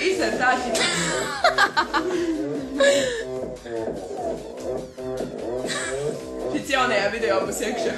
Izdara tādi. Šits jaunajā video būs iekšā.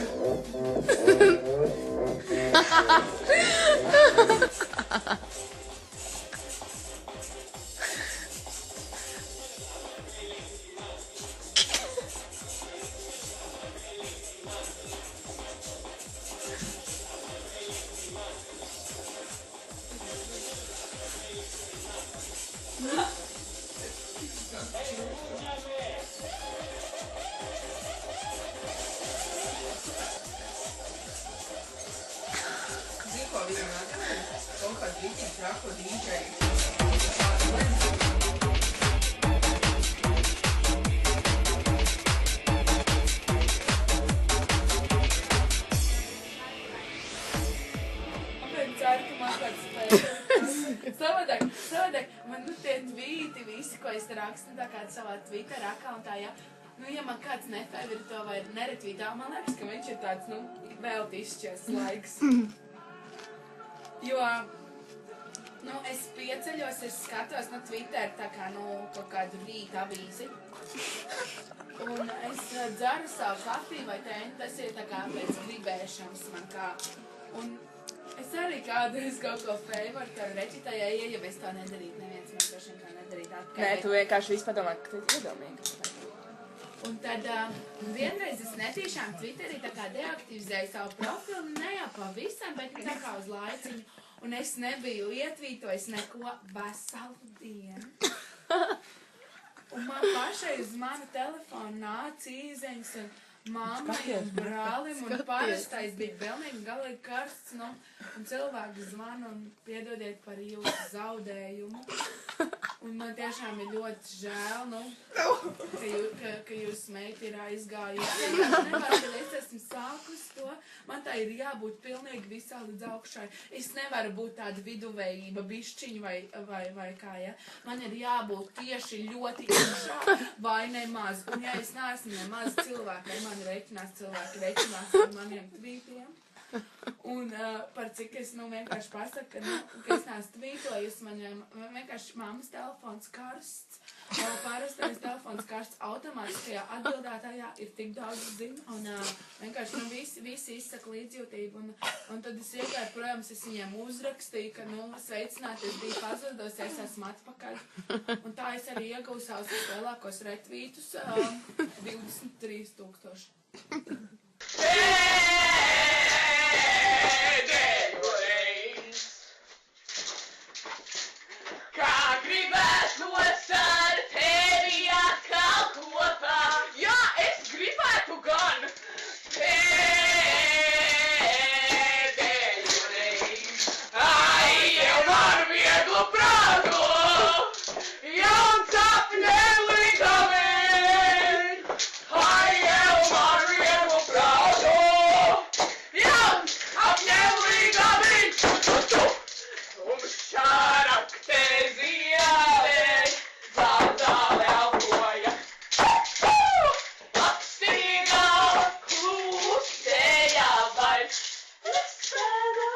Savādāk, man tie tvīti visi, ko es rakstu tā kā savā Twitter akauntā, ja, ja man kāds nefevrito vai neretvītā, man liekas, ka viņš ir tāds, veltīšķies laiks. Jo, es pieceļos, es skatos Twitter tā kā, kaut kādu rīta avīzi. Un es dzeru savu kafiju vai tēni, tas ir tā kā pēc gribēšanas man kā. Un es arī kādreiz kaut ko favoritēju rečitājā, ja es tā nedarītu, neviens man droši kā nedarītu atkārt. Nē, tu vienkārši visu padomā, ka tu ir iedomīgi. Un tad vienreiz es netīšām Twitterī tā kā deaktivizēju savu profilu, ne jau pavisam, bet tā kā uz laiciņu. Un es nebiju ietvītojis neko veselu dienu. Un man pašai uz manu telefonu nāca īzeņas un mammai un brālim, un parastais bija pilnīgi galīgi karsts, un cilvēki zvana un piedodiet par jūsu zaudējumu. Un man tiešām ir ļoti žēl, ka jūsu meita ir aizgājusi. Es nevaru, kad es esmu sākus to, man tā ir jābūt pilnīgi visā līdz augšai. Es nevaru būt tāda viduvējība, bišķiņa vai kā, ja. Man ir jābūt tieši ļoti iekšā vai nemaz. Un ja es neesmu nemaz cilvēki, mani cilvēki reiķinās ar maniem tvītiem. Un par cik es vienkārši pasaku, ka es neesmu tvītojusi, man vienkārši mammas telefons karsts, parastais telefons karsts automātiskajā atbildētājā ir tik daudz ziņu, un vienkārši visi izsaka līdzjūtību, un tad es iegāju projām, es viņiem uzrakstīju, ka sveicināti, es biju pazudosies, esmu atpakaļ, un tā es arī iegūju savus lielākos retvītus, 23,000. Kā gribētos ar tevi atkal kopā, jā, es gribētu gan pēdējo reizi. Ai, jau man vieglu prātu, jauns sapņem līdavēt. Ai, jau man vieglu prātu, jauns sapņem līdavēt. Šārakte ziedē, zāle elpoja. Apstīgā klusēja vairs nespēdā.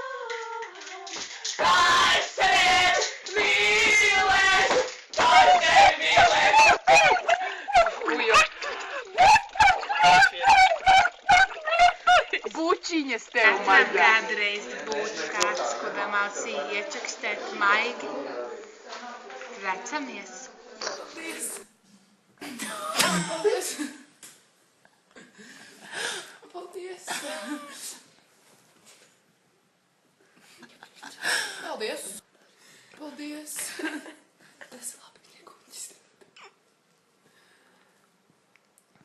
Kā es tevi mīlēšu, kā es tevi mīlēšu. Bučiņas tev mazā. Kādreiz būtu kāds, kuram ausī iečakstēt maigi. Recamies. Paldies. Paldies. Paldies. Tas labi iegūķis.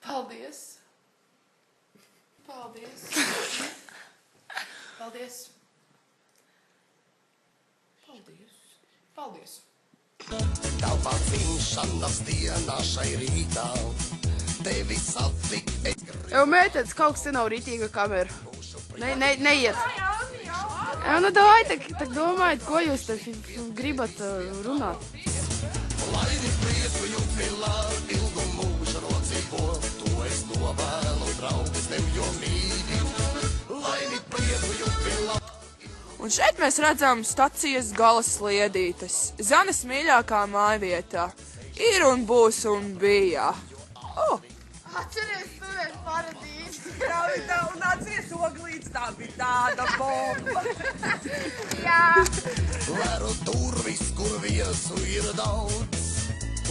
Paldies. Paldies. Paldies. Paldies. Paldies. Tavā dzimšanas dienā šai rītā tevi satikt es gribu. Jau mētēc, kaut kas te nav rītīga kamera. Neiet. Nu, davai, tak domājiet, ko jūs te gribat runāt. Laimi prieku jubilā, ilgu mūžu rocīgo, to es novēlu draugus tev jo mīļi. Laimi prieku jubilā. Un šeit mēs redzam stacijas gala sliedītes. Zanes mīļākā mājvietā. Ir un būs un bija. Atceries, tu esi paradīze. Un atceries oglīts, tā bija tāda bomba. Jā. Veru durvis, kur viesu ir daudz.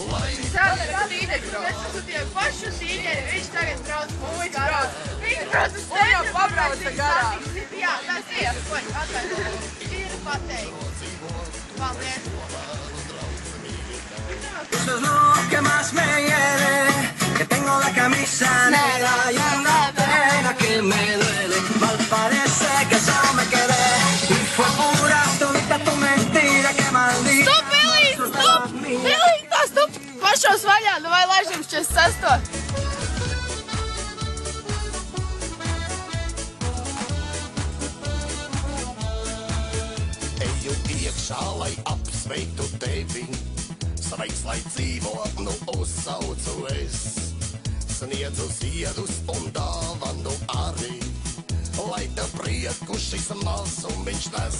Lai Mēs pasūtījām pašu tīģeri, viņš tagad brauc mūsu garām. Viņš brauc uz tevi. jau pabrauca garām. Jā, tas ir. Atvainojiet. Ir pateikt. Paldies. Eso es lo que más me hiere, que tengo la camisa negra y una pena que me duele. Mal parece que solo me quedé y fue pura todita tu mentira, que maldita. Stup, Billy! Stup! Billy! Tā, stup! Pašos vaļā, nu vai laižam 46. eju iekšā, lai apsveiktu tevi. Sveiks, lai dzīvo, nu uzsaucu es. Sniedzu ziedus un dāvanu arī, lai te prieku šis mazumiņš nes.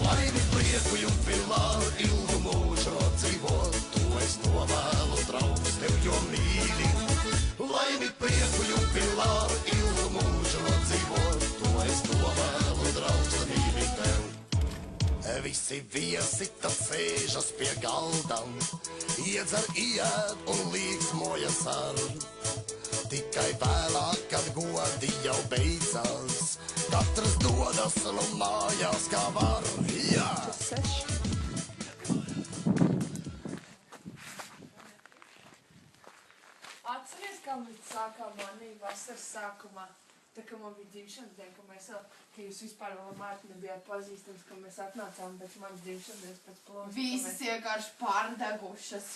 Laimi prieku jubilā, ilgu mūžu dzīvo, to es novēlu, draugs, tev jo mīli. Laimi prieku jubilā, ilgu mūžu dzīvo, to es novēlu, draugs, mīli tev. Visi viesi tad sēžas pie galdam, iedzer, ied un līksmojas ar. Tikai vēlāk, kad godi jau beidzās, katrs dodas nu mājās kā var. Jā! Atceries, kā mēs sākām manī vasaras sākumā? Tā kā man bija dzimšanas diena, ka jūs vispār vēl Mārti nebijāt pazīstams, ka mēs atnācām pēc manas dzimšanas dienas pēc plosa. Visas vienkārši pārdegušas.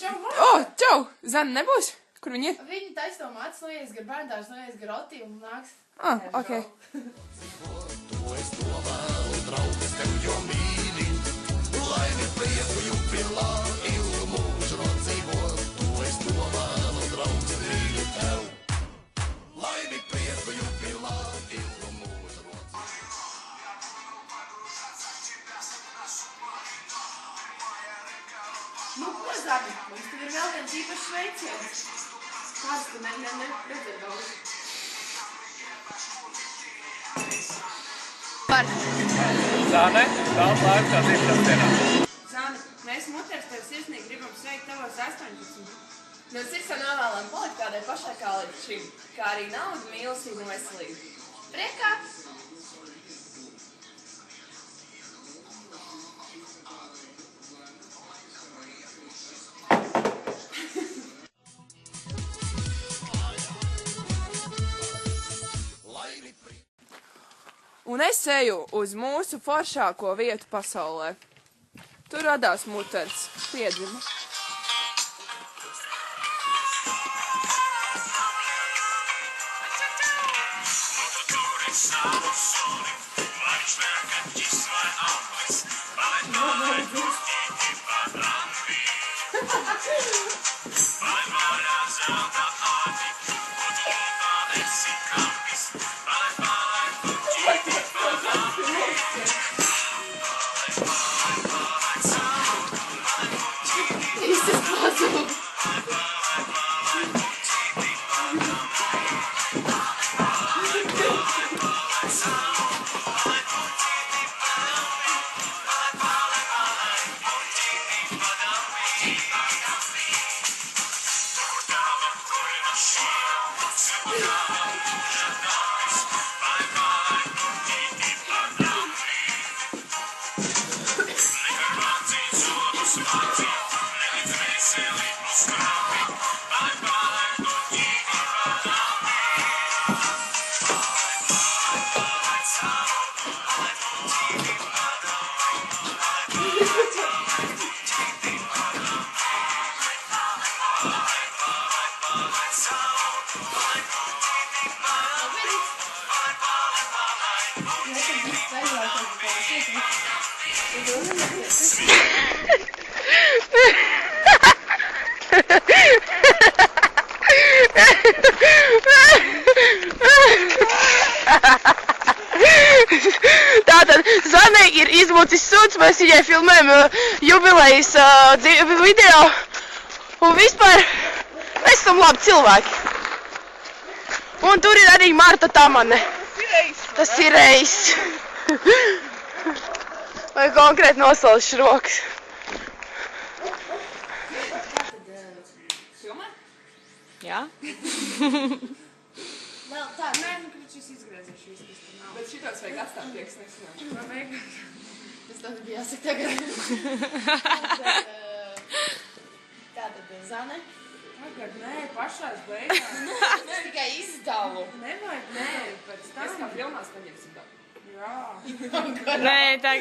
Čau! Zana nebūs? Kur viņi ir? Viņi taisa to mācis, noies gar bērndārs, noies gar Otī un nāks. Ok. To es novēlu, draugs, tev jo mīli. Laimi prieku jubilā, ilgu mūžu dzīvo, to es novēlu, draugs, mīli tev. Laimi prieku jubilā, ilgu mūžu dzīvo. Nu, ko Zani? Mums tur ir vēl viens īpašs veiciens. Kāds tu neredzēt daudz? Zane, daudz laika tā dzimšanas dienā. Zana, mēs mutēs tev sirsnīgi gribam sveikt tavos 18. No sirds novēlam palikt tādai pašai kā līdz šim, kā arī naudu, mīlestību un veselību. Priekā! Un es eju uz mūsu foršāko vietu pasaulē. Tur radās muters. Piedzima. ir izmucis suns, mēs viņai filmējam jubilejas video. Un vispār mēs esam labi cilvēki. Un tur ir arī Marta Tamane. Tas ir reis. Vai konkrēti nosalši rokas. Filmē? Jā? Vēl tā. Nē, nu, kad šis izgriezīšu visu, kas tur nav. Bet šitos vajag atstāt prieks nesanāšu. Vai vajag? Tas tad bija jāsaka tagad. Tātad Zane. Tagad, nē, pašās beigās. Es tikai izdalu. Nevajag, nē, pēc Es tam. kā filmās paņemsim to. Jā. Nē, tā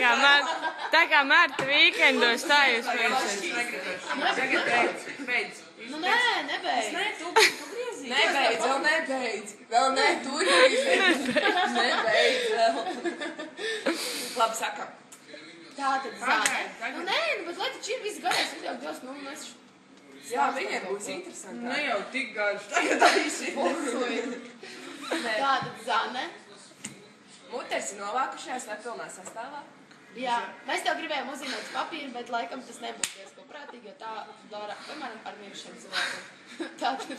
kā Marta vīkendos tā jūs priecāties. Tagad beidz. Nu nē, nebeidz. Nē, tu griezīs. Nebeidz, vēl nebeidz. Vēl neturpinies. Nebeidz vēl. Labi, sakam. Tātad Zane. Pagaid, Nu nē, nu, bet lai taču ir viss garais video, dos, nu mēs... Jā, viņiem būs interesanti. Ne jau tik garš. Tagad arī Tātad Zane. Muters ir novākušajās nepilnā sastāvā. Jā, mēs tev gribējām uzzīmēt papīru, bet laikam tas nebūs diezko prātīgi, jo tā dara, piemēram, ar vienšiem cilvēkiem. Tātad...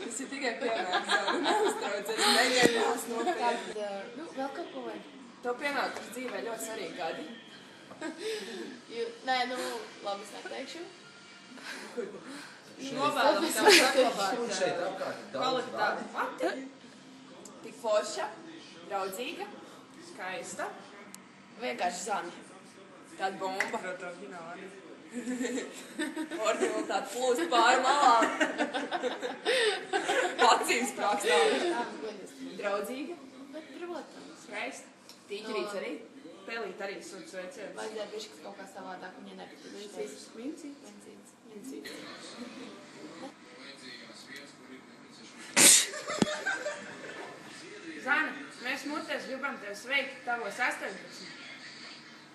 Tas ir tikai pienāks. Neuztraucies, neņemās nopietni. Tātad, nu, vēl kaut ko vajag. Tev pienākums dzīvē ļoti svarīgi gadi. Nē, nu, labi, es neteikšu. Novēlam tev saglabāt kvalitāti pati. Tik forša, draudzīga, skaista. Vienkārši Zane. Tāda bomba. Prot oriģināli. Oriģinalitāte plūst pāri malām. Acīm sprākstāvi. Draudzīga, Bet, protams, skaista. Tīķerīts arī. Pelīt arī sūdz sveicienus. vajadzēja bišķi kaut kā savādāk, viņai nepatīk. Vincīts. Vincīts. Zane, mēs mutēs gribam tev sveikt tavos 18.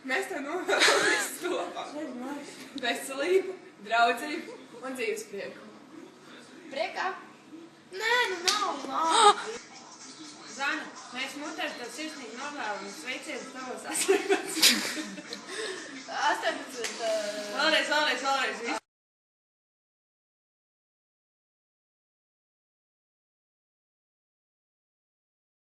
Mēs tev novēlam visu to. Veselību, draudzību un dzīves prieku. Priekā? Nē, nu nav. Zane, mēs mutēs tev sirsnīgi novēlam sveicienus tavos 18. 18. Vēlreiz.